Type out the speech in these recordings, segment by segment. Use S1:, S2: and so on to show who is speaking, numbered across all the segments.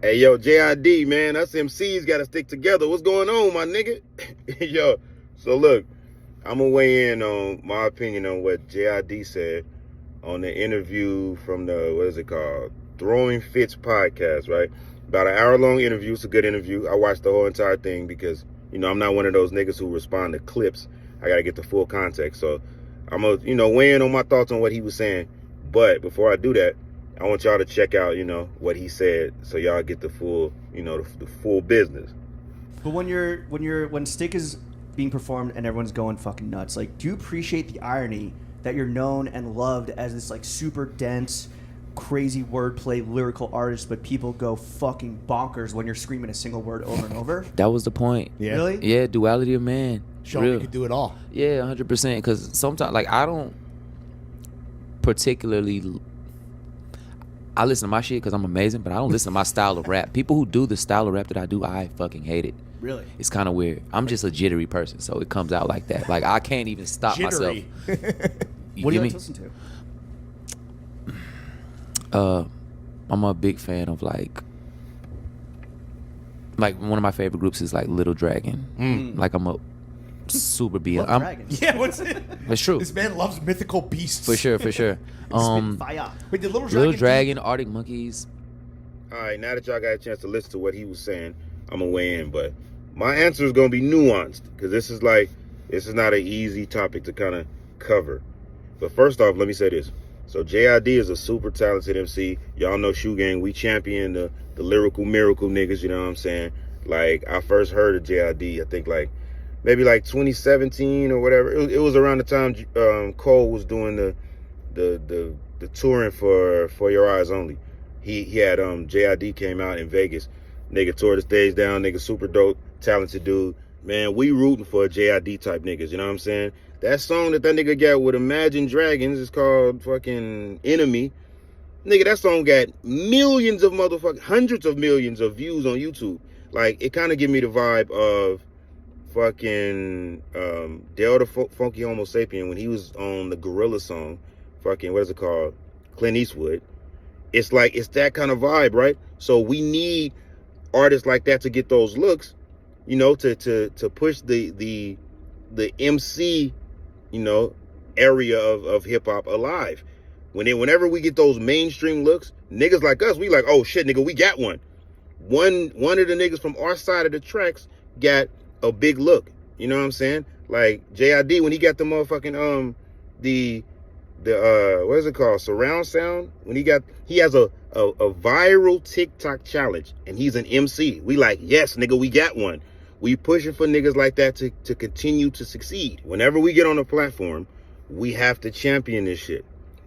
S1: Hey, yo, JID, man, us MCs got to stick together. What's going on, my nigga? Yo, so look, I'm going to weigh in on my opinion on what JID said on the interview from the, what is it called? Throwing Fits podcast, right? About an hour-long interview. It's a good interview. I watched the whole entire thing because, I'm not one of those niggas who respond to clips. I got to get the full context. So I'm going to, weigh in on my thoughts on what he was saying. But before I do that, I want y'all to check out, what he said, so y'all get the full, the full business.
S2: But when Stick is being performed and everyone's going fucking nuts, like, do you appreciate the irony that you're known and loved as this like super dense, crazy wordplay lyrical artist, but people go fucking bonkers when you're screaming a single word over and over?
S3: That was the point.
S2: Yeah. Really?
S3: Yeah, duality of man.
S4: Show me you could do it all.
S3: Yeah, 100%. Because sometimes, like, I don't particularly. I listen to my shit because I'm amazing, but I don't listen to my style of rap. People who do the style of rap that I do, I fucking hate it.
S2: Really?
S3: It's kind of weird. I'm just a jittery person, so it comes out like that. Like, I can't even stop
S4: Jittery.
S3: myself.
S2: What do you like to listen to?
S3: I'm a big fan of like one of my favorite groups is like Little Dragon. Like, I'm a super being.
S4: Yeah, what's it?
S3: It's true.
S4: This man loves mythical beasts.
S3: For sure.
S4: Wait, did
S3: Little Dragon, Arctic Monkeys.
S1: All right, now that y'all got a chance to listen to what he was saying, I'm going to weigh in. But my answer is going to be nuanced because this is not an easy topic to kind of cover. But first off, let me say this. So JID is a super talented MC. Y'all know ShoeGang. We champion the lyrical miracle niggas, you know what I'm saying? Like, I first heard of JID, I think maybe 2017 or whatever. It was around the time Cole was doing the touring for Your Eyes Only. He had JID came out in Vegas. Nigga tore the stage down. Nigga super dope, talented dude. Man, we rooting for a JID type niggas, you know what I'm saying? That song that nigga got with Imagine Dragons is called fucking Enemy. Nigga, that song got millions of hundreds of millions of views on YouTube. Like, it kind of give me the vibe of fucking Delta Funky Homo Sapien when he was on the Gorilla song, fucking, what is it called? Clint Eastwood. It's that kind of vibe, right? So we need artists like that to get those looks, to push the MC, area of hip hop alive. Whenever we get those mainstream looks, niggas like us, we like, oh shit, nigga, we got one. One of the niggas from our side of the tracks got a big look. You know what I'm saying? Like JID when he got the motherfucking the what is it called? Surround sound. When he has a viral TikTok challenge and he's an MC. We like, yes, nigga, we got one. We pushing for niggas like that to continue to succeed. Whenever we get on a platform, we have to champion this shit,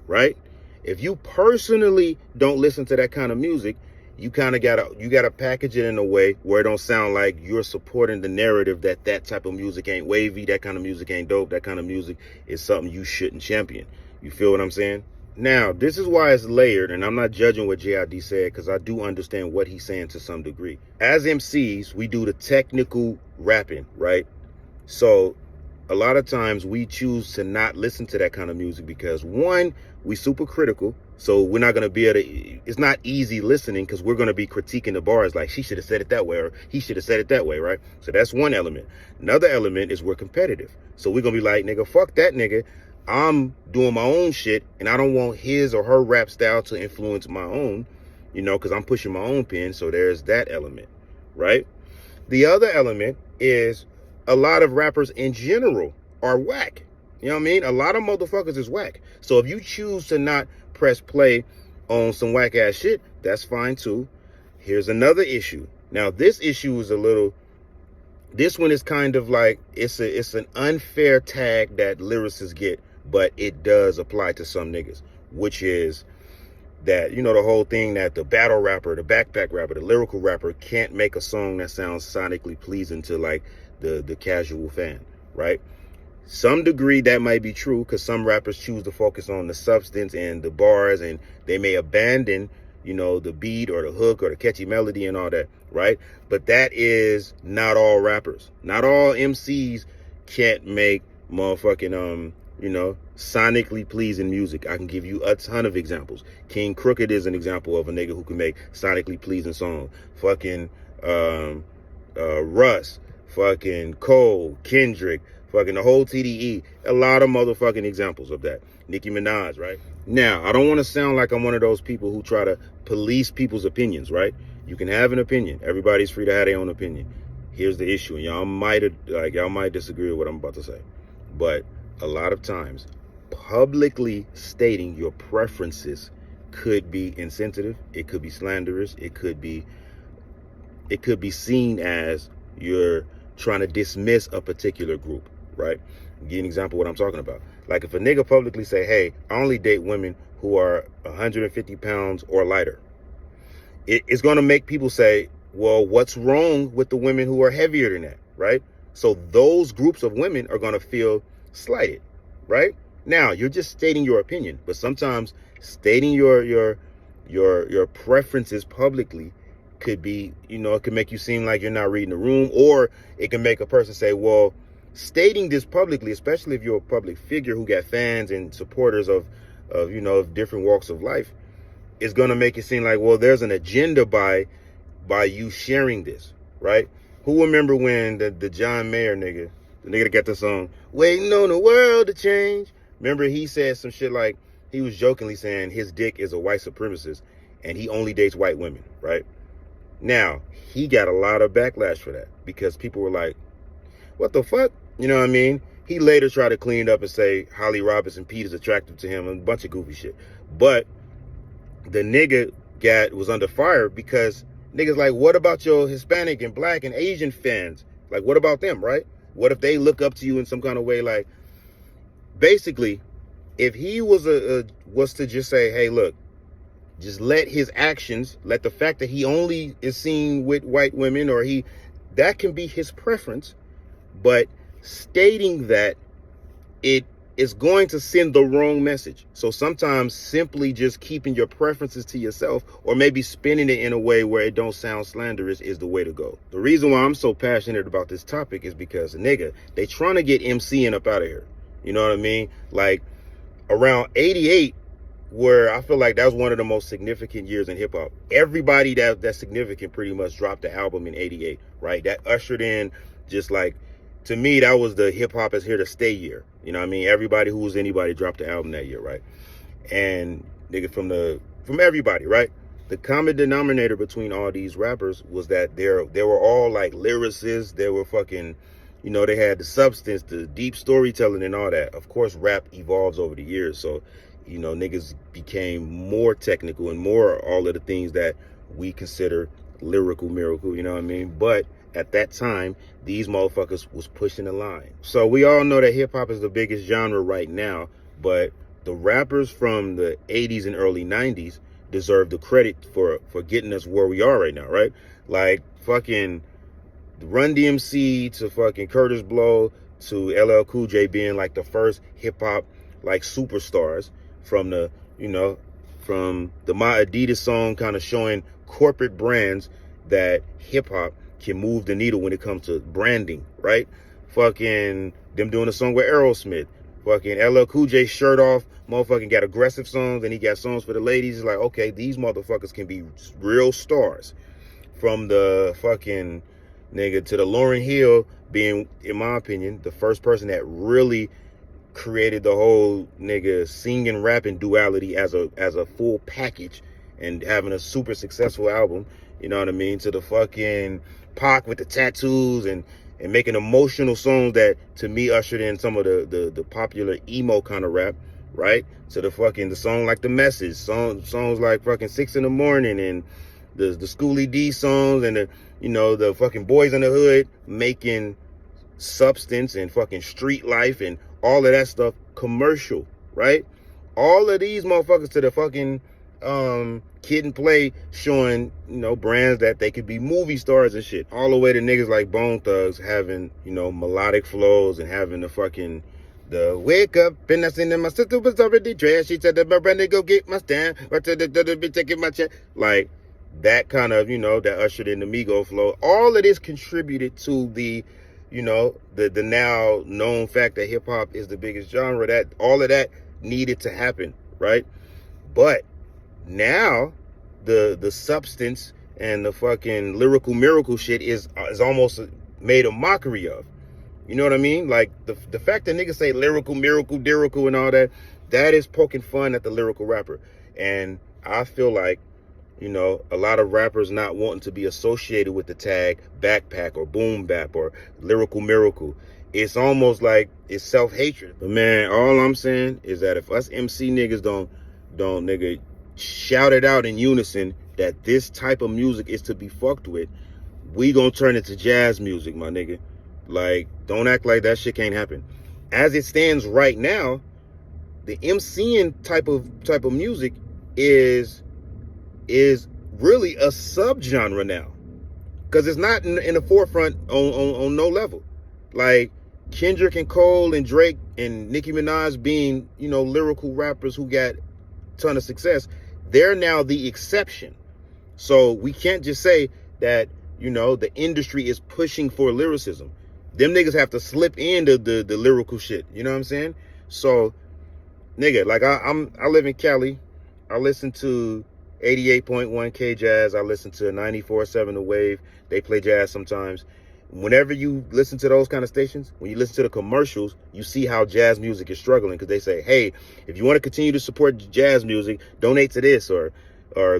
S1: right? If you personally don't listen to that kind of music, you kind of gotta package it in a way where it don't sound like you're supporting the narrative that type of music ain't wavy, that kind of music ain't dope, that kind of music is something you shouldn't champion. You feel what I'm saying? Now, this is why it's layered, and I'm not judging what JID said because I do understand what he's saying to some degree. As MCs, we do the technical rapping, right? So a lot of times we choose to not listen to that kind of music because, one, we super critical. So we're not going to be able to, it's not easy listening because we're going to be critiquing the bars like she should have said it that way or he should have said it that way, right? So that's one element. Another element is we're competitive. So we're going to be like, nigga, fuck that nigga. I'm doing my own shit and I don't want his or her rap style to influence my own, because I'm pushing my own pen. So there's that element, right? The other element is a lot of rappers in general are whack. You know what I mean? A lot of motherfuckers is whack. So if you choose to not press play on some whack ass shit, that's fine too. Here's another issue. Now this issue is this one is kind of like, it's an unfair tag that lyricists get, but it does apply to some niggas, which is that, the whole thing that the battle rapper, the backpack rapper, the lyrical rapper can't make a song that sounds sonically pleasing to like the casual fan, right? Some degree that might be true because some rappers choose to focus on the substance and the bars and they may abandon, the beat or the hook or the catchy melody and all that, right? But that is not all rappers. Not all MCs can't make motherfucking sonically pleasing music. I can give you a ton of examples. King Crooked is an example of a nigga who can make sonically pleasing songs. Fucking Russ, fucking Cole, Kendrick, fucking the whole TDE. A lot of motherfucking examples of that. Nicki Minaj, right? Now, I don't want to sound like I'm one of those people who try to police people's opinions, right? You can have an opinion. Everybody's free to have their own opinion. Here's the issue, and y'all might disagree with what I'm about to say, but a lot of times, publicly stating your preferences could be insensitive. It could be slanderous. It could be seen as you're trying to dismiss a particular group, right? Give you an example of what I'm talking about. Like if a nigga publicly say, hey, I only date women who are 150 pounds or lighter, it's going to make people say, well, what's wrong with the women who are heavier than that, right? So those groups of women are going to feel slighted, right? Now, you're just stating your opinion, but sometimes stating your preferences publicly could be, it can make you seem like you're not reading the room, or it can make a person say, well, stating this publicly, especially if you're a public figure who got fans and supporters of different walks of life, is going to make it seem like, well, there's an agenda by you sharing this, right? Who remember when the John Mayer nigga, the nigga that got the song, Waiting on the World to Change? Remember he said some shit like, he was jokingly saying his dick is a white supremacist and he only dates white women, right? Now, he got a lot of backlash for that because people were like, what the fuck? You know what I mean? He later tried to clean it up and say Holly Robinson Pete is attractive to him and a bunch of goofy shit. But the nigga was under fire because niggas like, what about your Hispanic and black and Asian fans? Like, what about them, right? What if they look up to you in some kind of way? Like, basically, if he was to just say, hey, look, just let his actions, let the fact that he only is seen with white women, or that can be his preference, but stating that it is going to send the wrong message. So sometimes simply just keeping your preferences to yourself, or maybe spinning it in a way where it don't sound slanderous, is the way to go. The reason why I'm so passionate about this topic is because, nigga, they trying to get MCing up out of here. You know what I mean? Like around 88, where I feel like that was one of the most significant years in hip hop. Everybody that's significant pretty much dropped the album in 88, right? That ushered in, just like, to me, that was the hip hop is here to stay year. You know what I mean? Everybody who was anybody dropped the album that year, right? And nigga, from everybody, right? The common denominator between all these rappers was that they were all like lyricists. They were fucking, they had the substance, the deep storytelling and all that. Of course, rap evolves over the years. So, niggas became more technical and more all of the things that we consider lyrical miracle, you know what I mean? But at that time, these motherfuckers was pushing the line. So we all know that hip hop is the biggest genre right now, but the rappers from the 80s and early 90s deserve the credit for getting us where we are right now, right? Like fucking Run DMC to fucking Curtis Blow to LL Cool J being like the first hip hop like superstars, from the My Adidas song kind of showing corporate brands that hip hop can move the needle when it comes to branding, right? Fucking them doing a song with Aerosmith. Fucking LL Cool J shirt off, motherfucking got aggressive songs, and he got songs for the ladies. It's like, okay, these motherfuckers can be real stars. From the fucking nigga to the Lauryn Hill being, in my opinion, the first person that really created the whole nigga singing rapping duality as a full package and having a super successful album, you know what I mean? To the fucking Pac with the tattoos and making emotional songs that to me ushered in some of the popular emo kind of rap, right? To the song like The Message, songs like fucking 6 in the Morning and the Schoolie D songs and the fucking Boys in the Hood making substance and fucking street life and all of that stuff commercial, right? All of these motherfuckers to the fucking Kid and Play showing, brands that they could be movie stars and shit. All the way to niggas like Bone Thugs having, melodic flows and having the wake up and I seen that my sister was already dressed. She said that my brother go get my stand. Or to the be taking my check. Like that kind of, that ushered in the Migo flow. All of this contributed to the, you know, the now known fact that hip hop is the biggest genre, that all of that needed to happen, right? But now the substance and the fucking lyrical miracle shit is almost made a mockery of. You know what I mean? Like the fact that niggas say lyrical miracle, dirical, and all that, that is poking fun at the lyrical rapper. And I feel like, you know, a lot of rappers not wanting to be associated with the tag backpack or boom bap or lyrical miracle. It's almost like it's self-hatred. But man, all I'm saying is that if us MC niggas don't nigga shout it out in unison that this type of music is to be fucked with, we gonna turn it to jazz music, my nigga. Like, don't act like that shit can't happen. As it stands right now, the MCing type of music is really a subgenre now, because it's not in the forefront on no level. Like Kendrick and Cole and Drake and Nicki Minaj being, you know, lyrical rappers who got a ton of success, they're now the exception. So we can't just say that, you know, the industry is pushing for lyricism. Them niggas have to slip into the lyrical shit. You know what I'm saying? So, nigga, like I live in Cali. I listen to 88.1 K Jazz. I listen to 94.7 The Wave. They play jazz sometimes. Whenever you listen to those kind of stations, when you listen to the commercials, you see how jazz music is struggling, because they say, hey, if you want to continue to support jazz music, donate to this, or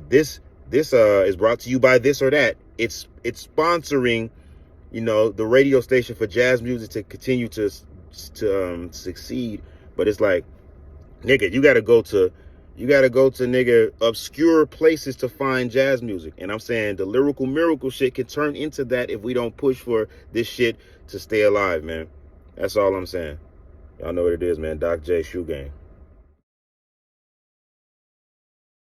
S1: this is brought to you by this or that. It's sponsoring, you know, the radio station for jazz music to continue to succeed. But it's like, nigga, you gotta go to nigga obscure places to find jazz music. And I'm saying the lyrical miracle shit can turn into that if we don't push for this shit to stay alive, man. That's all I'm saying. Y'all know what it is, man. Doc J, ShoeGang.